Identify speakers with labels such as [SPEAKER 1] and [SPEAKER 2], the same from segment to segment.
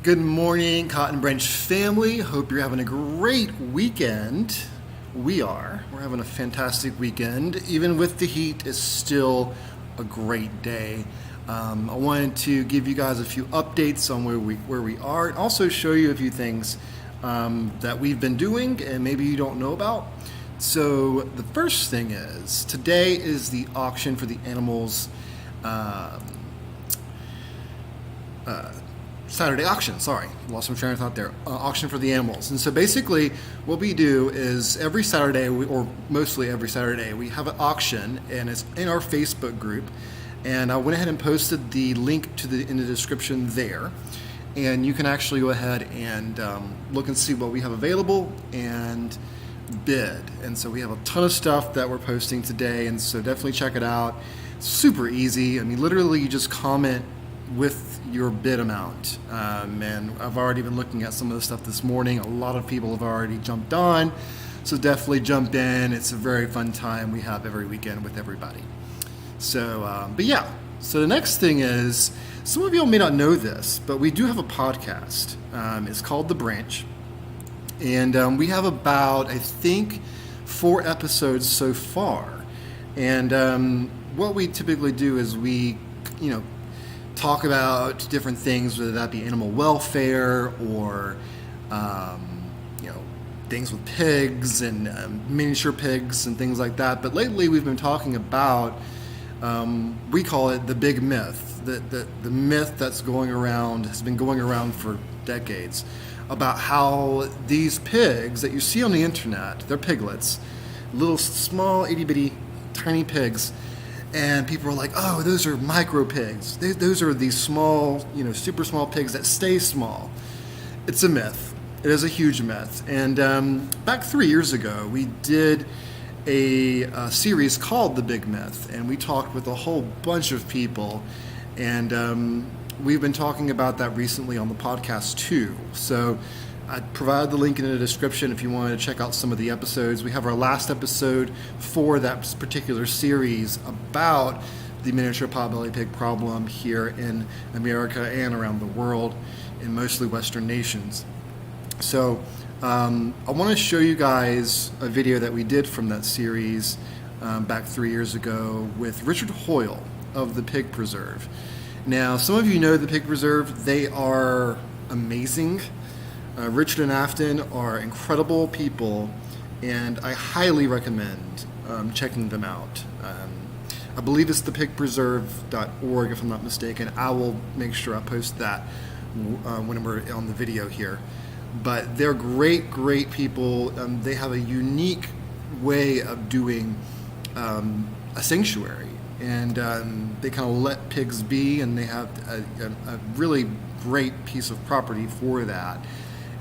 [SPEAKER 1] Good morning, Cotton Branch family. Hope you're having a great weekend. We are. We're having a fantastic weekend. Even with the heat, it's still a great day. I wanted to give you guys a few updates on where we are, and also show you a few things that we've been doing and maybe you don't know about. So the first thing is, today is the auction for the animals. Saturday auction, sorry, lost my train of thought there. Auction for the animals. And so basically what we do is every Saturday, or mostly every Saturday, we have an auction, and it's in our Facebook group. And I went ahead and posted the link in the description there. And you can actually go ahead and look and see what we have available and bid. And so we have a ton of stuff that we're posting today, and so definitely check it out. Super easy. I mean, literally you just comment with your bid amount, and I've already been looking at some of the stuff this morning. A lot of people have already jumped on, so definitely jump in. It's a very fun time we have every weekend with everybody. So but yeah, so the next thing is, some of you may not know this, but we do have a podcast. It's called The Branch, and we have about, I think, 4 episodes so far. And what we typically do is we talk about different things, whether that be animal welfare or things with pigs and miniature pigs and things like that. But lately we've been talking about, we call it the big myth, the myth that's has been going around for decades, about how these pigs that you see on the internet, they're piglets, little small itty bitty tiny pigs. And people are like, oh, those are micro pigs. Those are these small, super small pigs that stay small. It's a myth. It is a huge myth. And back 3 years ago, we did a series called The Big Myth. And we talked with a whole bunch of people. And we've been talking about that recently on the podcast too. So I provided the link in the description if you wanted to check out some of the episodes. We have our last episode for that particular series about the miniature potbelly pig problem here in America and around the world, in mostly Western nations. So I want to show you guys a video that we did from that series back 3 years ago with Richard Hoyle of the Pig Preserve. Now, some of you know the Pig Preserve. They are amazing. Richard and Afton are incredible people, and I highly recommend checking them out. I believe it's thepigpreserve.org, if I'm not mistaken. I will make sure I post that when we're on the video here. But they're great, great people. They have a unique way of doing a sanctuary, and they kind of let pigs be, and they have a really great piece of property for that.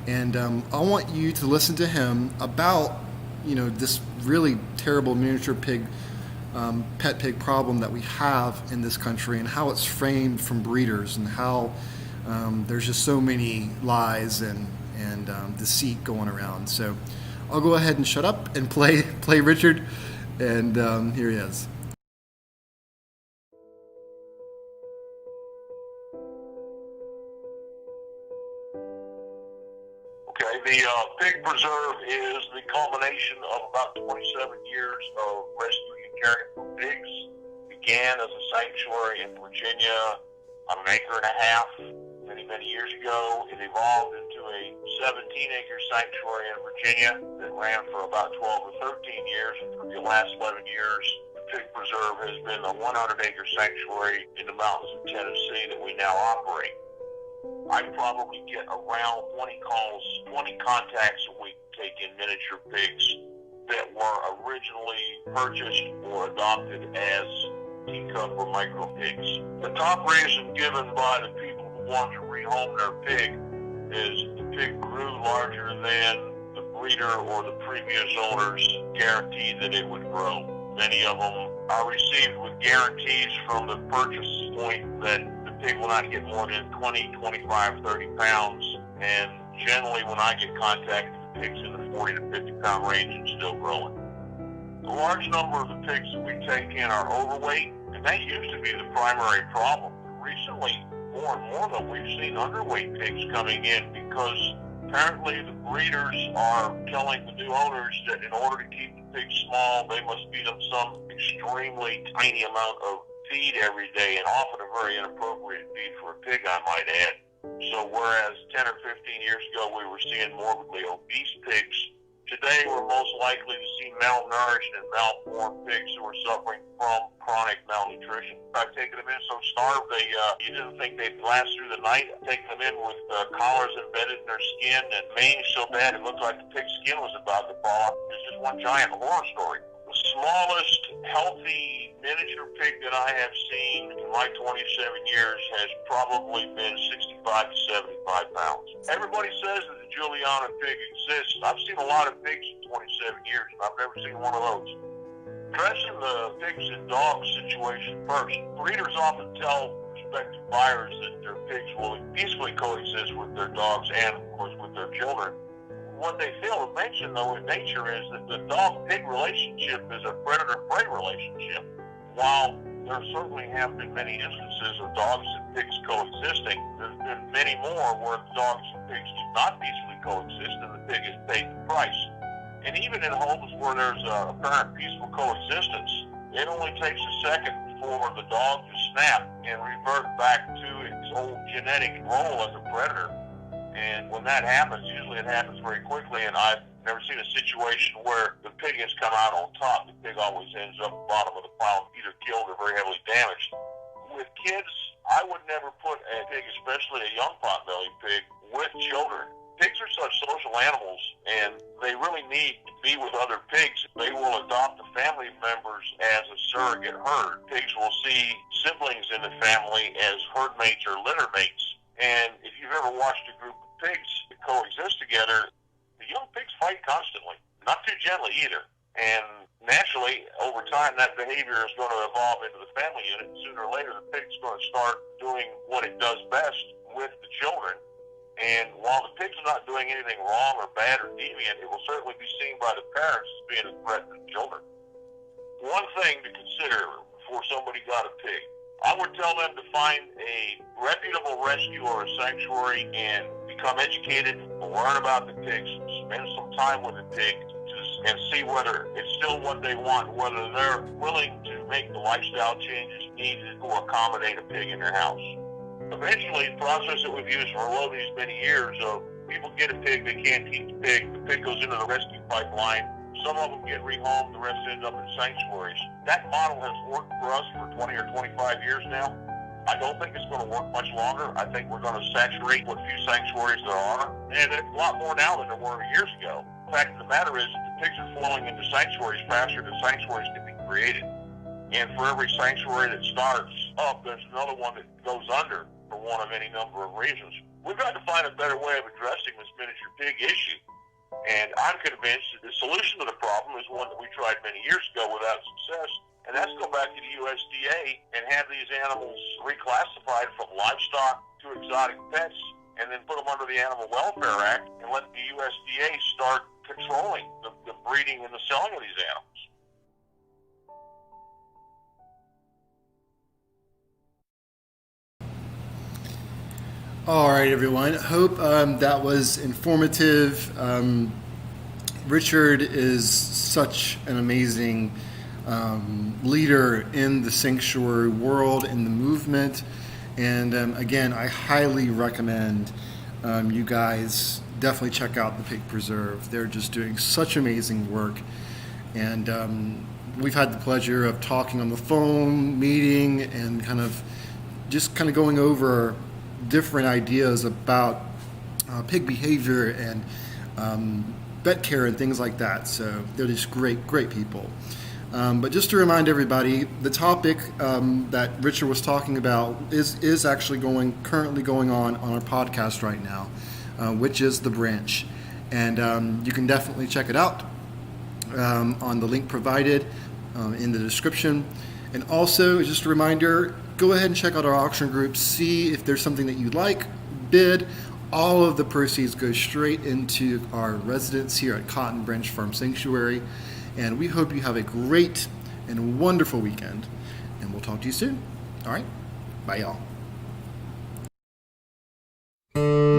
[SPEAKER 1] And I want you to listen to him about, this really terrible miniature pig, pet pig problem that we have in this country, and how it's framed from breeders, and how there's just so many lies and deceit going around. So I'll go ahead and shut up and play Richard, and here he is.
[SPEAKER 2] The Pig Preserve is the culmination of about 27 years of rescuing and caring for pigs. Began as a sanctuary in Virginia on an acre and a half many, many years ago. It evolved into a 17-acre sanctuary in Virginia that ran for about 12 or 13 years, and for the last 11 years, the Pig Preserve has been a 100-acre sanctuary in the mountains of Tennessee that we now operate. I probably get around 20 calls, 20 contacts a week taking miniature pigs that were originally purchased or adopted as teacup or micro pigs. The top reason given by the people who want to rehome their pig is the pig grew larger than the breeder or the previous owners guaranteed that it would grow. Many of them are received with guarantees from the purchase point that pig will not get more than 20, 25, 30 pounds, and generally when I get contacted, the pig's in the 40 to 50 pound range and still growing. A large number of the pigs that we take in are overweight, and that used to be the primary problem. Recently, more and more, though, we've seen underweight pigs coming in because apparently the breeders are telling the new owners that in order to keep the pigs small, they must feed them some extremely tiny amount of feed every day, and often a very inappropriate feed for a pig, I might add. So whereas 10 or 15 years ago we were seeing morbidly obese pigs, today we're most likely to see malnourished and malformed pigs who are suffering from chronic malnutrition. I've taken them in so starved you didn't think they'd last through the night. I've taken them in with collars embedded in their skin and mange so bad it looked like the pig's skin was about to fall off. It's just one giant horror story. The smallest healthy miniature pig that I have seen in my 27 years has probably been 65 to 75 pounds. Everybody says that the Juliana pig exists. I've seen a lot of pigs in 27 years, and I've never seen one of those. Addressing the pigs and dogs situation first, breeders often tell prospective buyers that their pigs will peacefully coexist with their dogs and, of course, with their children. What they fail to mention, though, in nature is that the dog-pig relationship is a predator-prey relationship. While there certainly have been many instances of dogs and pigs coexisting, there's been many more where dogs and pigs do not peacefully coexist and the pig is paid the price. And even in homes where there's a apparent peaceful coexistence, it only takes a second for the dog to snap and revert back to its old genetic role as a predator. And when that happens, usually it happens very quickly, and I've never seen a situation where the pig has come out on top. The pig always ends up bottom of the pile, either killed or very heavily damaged. With kids, I would never put a pig, especially a young potbelly pig, with children. Pigs are such social animals, and they really need to be with other pigs. They will adopt the family members as a surrogate herd. Pigs will see siblings in the family as herd mates or litter mates. And if you've ever watched a group of pigs that coexist together, the young pigs fight constantly, not too gently either. And naturally, over time, that behavior is going to evolve into the family unit. Sooner or later, the pig's going to start doing what it does best with the children. And while the pig's not doing anything wrong or bad or deviant, it will certainly be seen by the parents as being a threat to the children. One thing to consider before somebody got a pig, I would tell them to find a reputable rescue or a sanctuary and become educated, learn about the pigs, spend some time with the pig, and see whether it's still what they want, whether they're willing to make the lifestyle changes needed to accommodate a pig in their house. Eventually, the process that we've used for all these many years of people get a pig, they can't keep the pig goes into the rescue pipeline. Some of them get rehomed, the rest end up in sanctuaries. That model has worked for us for 20 or 25 years now. I don't think it's going to work much longer. I think we're going to saturate what few sanctuaries there are, and there's a lot more now than there were years ago. The fact of the matter is that the pigs are flowing into sanctuaries faster than sanctuaries can be created. And for every sanctuary that starts up, there's another one that goes under for one of any number of reasons. We've got to find a better way of addressing this miniature pig issue. And I'm convinced that the solution to the problem is one that we tried many years ago without success, and that's go back to the USDA and have these animals reclassified from livestock to exotic pets, and then put them under the Animal Welfare Act and let the USDA start controlling the breeding and the selling of these animals.
[SPEAKER 1] All right, everyone. Hope that was informative. Richard is such an amazing leader in the sanctuary world, in the movement. And again, I highly recommend you guys definitely check out the Pig Preserve. They're just doing such amazing work. And we've had the pleasure of talking on the phone, meeting, and kind of going over different ideas about pig behavior and vet care and things like that. So they're just great people. But just to remind everybody, the topic that Richard was talking about is actually currently going on our podcast right now, which is The Branch. And you can definitely check it out on the link provided in the description. And also, just a reminder, go ahead and check out our auction group, see if there's something that you like, bid. All of the proceeds go straight into our residents here at Cotton Branch Farm Sanctuary. And we hope you have a great and wonderful weekend. And we'll talk to you soon. All right? Bye, y'all. you.